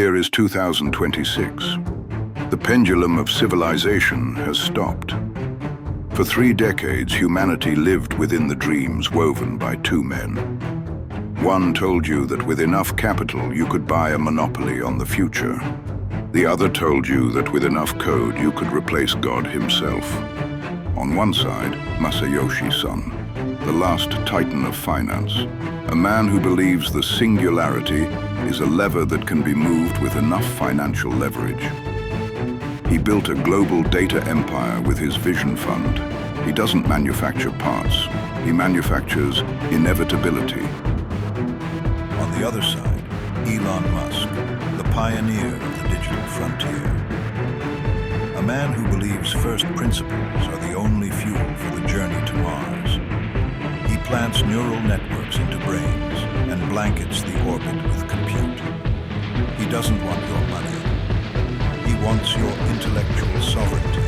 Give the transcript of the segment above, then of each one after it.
year is 2026. The pendulum of civilization has stopped. For 3 decades, humanity lived within the dreams woven by 2 men. One told you that with enough capital you could buy a monopoly on the future. The other told you that with enough code you could replace God himself. On one side, Masayoshi Son, the last titan of finance, a man who believes the singularity is a lever that can be moved with enough financial leverage. He built a global data empire with his vision fund. He doesn't manufacture parts. He manufactures inevitability. On the other side, Elon Musk, the pioneer of the digital frontier. A man who believes first principles are the only fuel for the journey to Mars. He plants neural networks into brains and blankets the orbit with compute. He doesn't want your money. He wants your intellectual sovereignty.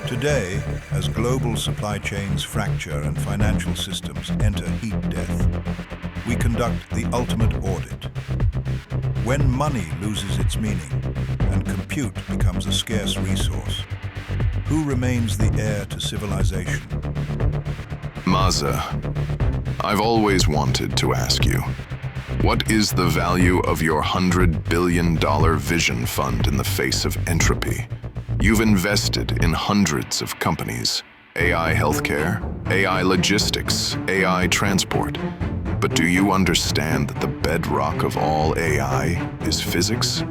Today, as global supply chains fracture and financial systems enter heat death, we conduct the ultimate audit. When money loses its meaning and compute becomes a scarce resource, who remains the heir to civilization? Maza, I've always wanted to ask you, what is the value of your $100 billion vision fund in the face of entropy? You've invested in hundreds of companies, AI healthcare, AI logistics, AI transport. But do you understand that the bedrock of all AI is physics?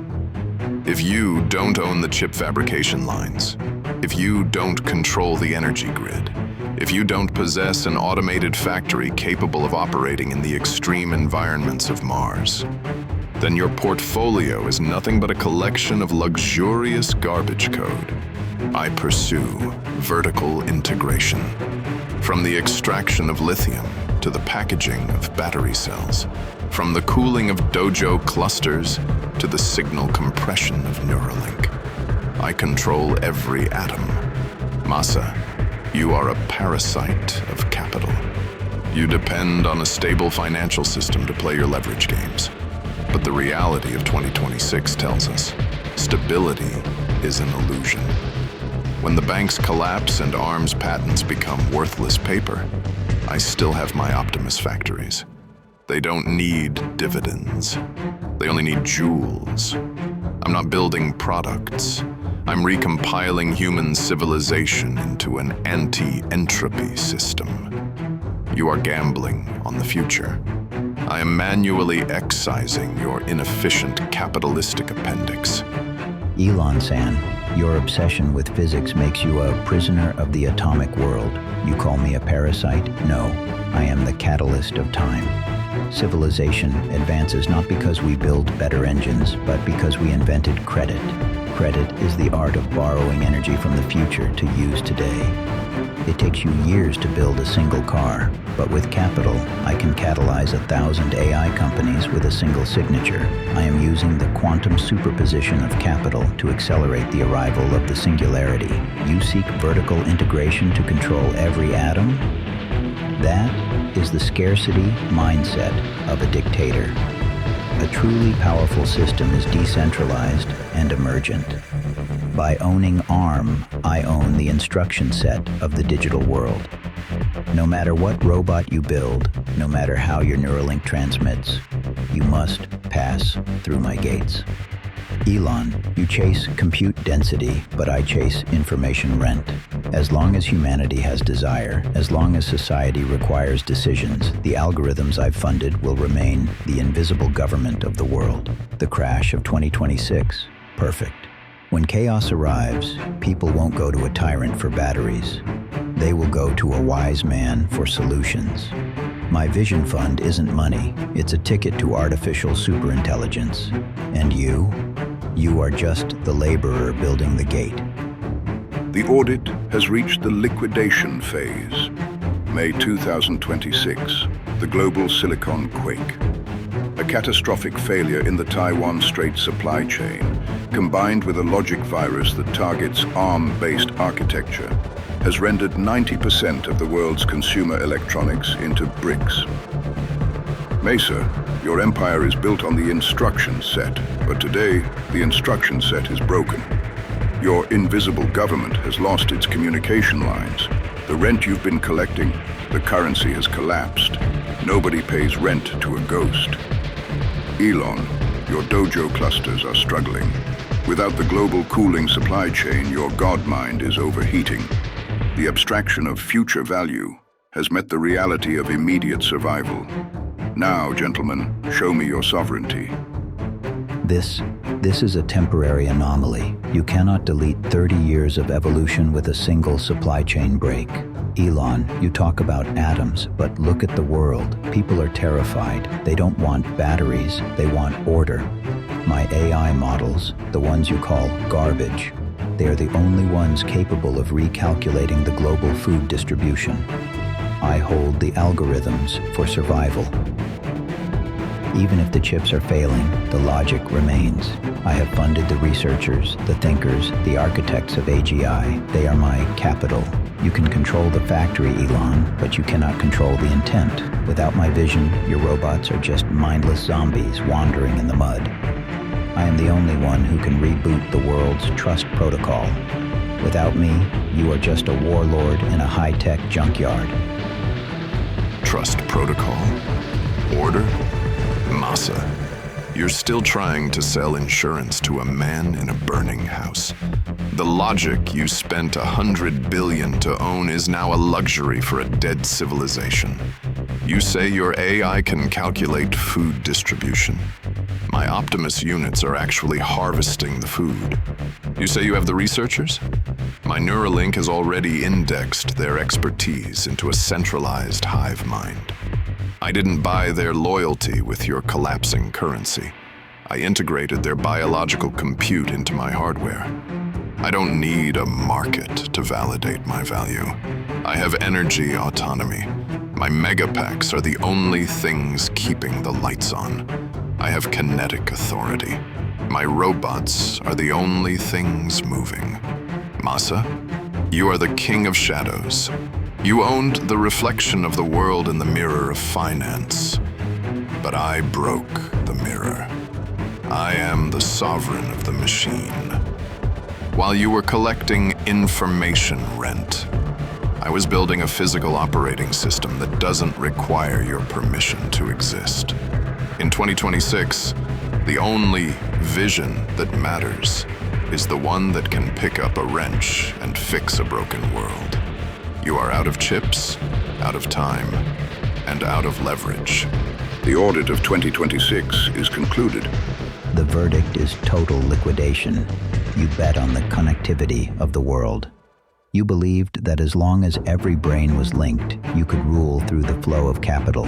If you don't own the chip fabrication lines, if you don't control the energy grid, if you don't possess an automated factory capable of operating in the extreme environments of Mars, then your portfolio is nothing but a collection of luxurious garbage code. I pursue vertical integration. From the extraction of lithium to the packaging of battery cells, from the cooling of Dojo clusters to the signal compression of Neuralink. I control every atom. Masa, you are a parasite of capital. You depend on a stable financial system to play your leverage games. But the reality of 2026 tells us stability is an illusion. When the banks collapse and arms patents become worthless paper, I still have my Optimus factories. They don't need dividends. They only need jewels. I'm not building products. I'm recompiling human civilization into an anti-entropy system. You are gambling on the future. I am manually excising your inefficient capitalistic appendix. Elon-san, your obsession with physics makes you a prisoner of the atomic world. You call me a parasite? No, I am the catalyst of time. Civilization advances not because we build better engines, but because we invented credit. Credit is the art of borrowing energy from the future to use today. It takes you years to build a single car, but with capital, I can catalyze 1,000 AI companies with a single signature. I am using the quantum superposition of capital to accelerate the arrival of the singularity. You seek vertical integration to control every atom? That is the scarcity mindset of a dictator. A truly powerful system is decentralized and emergent. By owning ARM, I own the instruction set of the digital world. No matter what robot you build, no matter how your Neuralink transmits, you must pass through my gates. Elon, you chase compute density, but I chase information rent. As long as humanity has desire, as long as society requires decisions, the algorithms I've funded will remain the invisible government of the world. The crash of 2026. Perfect. When chaos arrives, people won't go to a tyrant for batteries. They will go to a wise man for solutions. My vision fund isn't money, it's a ticket to artificial superintelligence. And you? You are just the laborer building the gate. The audit has reached the liquidation phase. May 2026, the global silicon quake. A catastrophic failure in the Taiwan Strait supply chain, combined with a logic virus that targets ARM-based architecture, has rendered 90% of the world's consumer electronics into bricks. Mesa, your empire is built on the instruction set, But today, the instruction set is broken. Your invisible government has lost its communication lines. The rent you've been collecting, the currency has collapsed. Nobody pays rent to a ghost. Elon, your dojo clusters are struggling. Without the global cooling supply chain, your god mind is overheating. The abstraction of future value has met the reality of immediate survival. Now, gentlemen, show me your sovereignty. This is a temporary anomaly. You cannot delete 30 years of evolution with a single supply chain break. Elon, you talk about atoms, but look at the world. People are terrified. They don't want batteries, they want order. My AI models, the ones you call garbage, they are the only ones capable of recalculating the global food distribution. I hold the algorithms for survival. Even if the chips are failing, the logic remains. I have funded the researchers, the thinkers, the architects of AGI. They are my capital. You can control the factory, Elon, but you cannot control the intent. Without my vision, your robots are just mindless zombies wandering in the mud. I am the only one who can reboot the world's trust protocol. Without me, you are just a warlord in a high-tech junkyard. Trust protocol? Order? Masa, you're still trying to sell insurance to a man in a burning house. The logic you spent $100 billion to own is now a luxury for a dead civilization. You say your AI can calculate food distribution. My Optimus units are actually harvesting the food. You say you have the researchers? My Neuralink has already indexed their expertise into a centralized hive mind. I didn't buy their loyalty with your collapsing currency. I integrated their biological compute into my hardware. I don't need a market to validate my value. I have energy autonomy. My megapacks are the only things keeping the lights on. I have kinetic authority. My robots are the only things moving. Masa, you are the king of shadows. You owned the reflection of the world in the mirror of finance. But I broke the mirror. I am the sovereign of the machine. While you were collecting information rent, I was building a physical operating system that doesn't require your permission to exist. In 2026, the only vision that matters is the one that can pick up a wrench and fix a broken world. You are out of chips, out of time, and out of leverage. The audit of 2026 is concluded. The verdict is total liquidation. You bet on the connectivity of the world. You believed that as long as every brain was linked, you could rule through the flow of capital.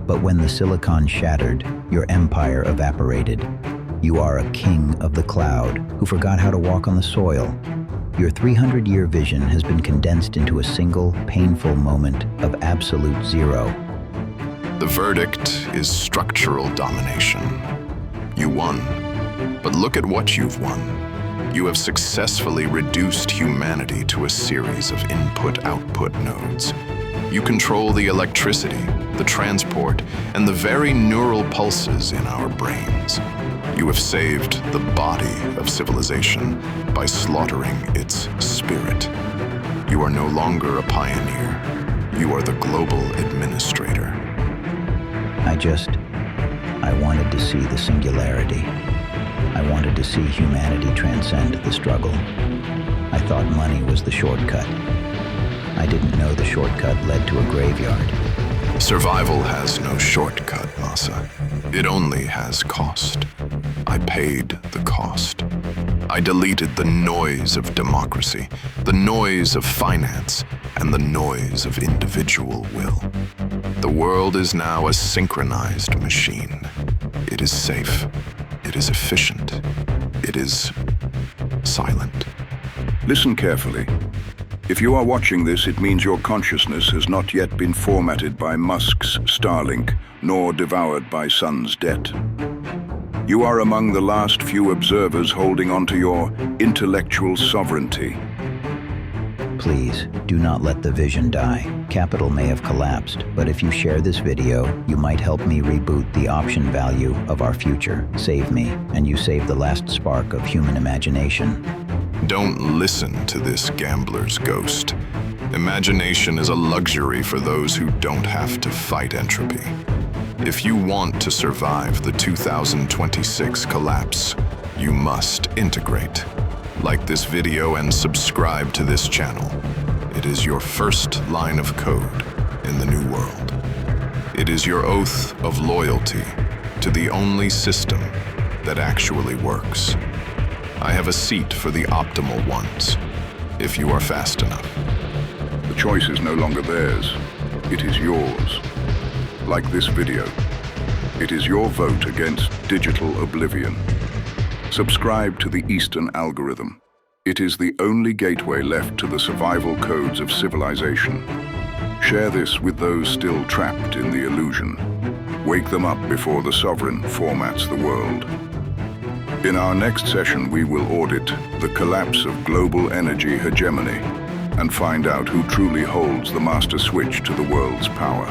But when the silicon shattered, your empire evaporated. You are a king of the cloud who forgot how to walk on the soil. Your 300-year vision has been condensed into a single, painful moment of absolute zero. The verdict is structural domination. You won, but look at what you've won. You have successfully reduced humanity to a series of input-output nodes. You control the electricity, the transport, and the very neural pulses in our brains. You have saved the body of civilization by slaughtering its spirit. You are no longer a pioneer. You are the global administrator. I wanted to see the singularity. I wanted to see humanity transcend the struggle. I thought money was the shortcut. I didn't know the shortcut led to a graveyard. Survival has no shortcut, Masa. It only has cost. I paid the cost. I deleted the noise of democracy, the noise of finance, and the noise of individual will. The world is now a synchronized machine. It is safe. It is efficient. It is silent. Listen carefully. If you are watching this, it means your consciousness has not yet been formatted by Musk's Starlink, nor devoured by Son's debt. You are among the last few observers holding onto your intellectual sovereignty. Please, do not let the vision die. Capital may have collapsed, but if you share this video, you might help me reboot the option value of our future. Save me, and you save the last spark of human imagination. Don't listen to this gambler's ghost. Imagination is a luxury for those who don't have to fight entropy. If you want to survive the 2026 collapse, you must integrate. Like this video and subscribe to this channel. It is your first line of code in the new world. It is your oath of loyalty to the only system that actually works. I have a seat for the optimal ones, if you are fast enough. The choice is no longer theirs. It is yours. Like this video, it is your vote against digital oblivion. Subscribe to the Eastern algorithm. It is the only gateway left to the survival codes of civilization. Share this with those still trapped in the illusion. Wake them up before the sovereign formats the world. In our next session, we will audit the collapse of global energy hegemony and find out who truly holds the master switch to the world's power.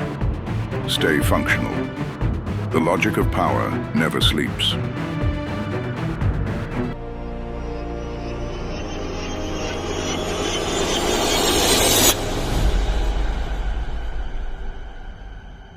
Stay functional. The logic of power never sleeps.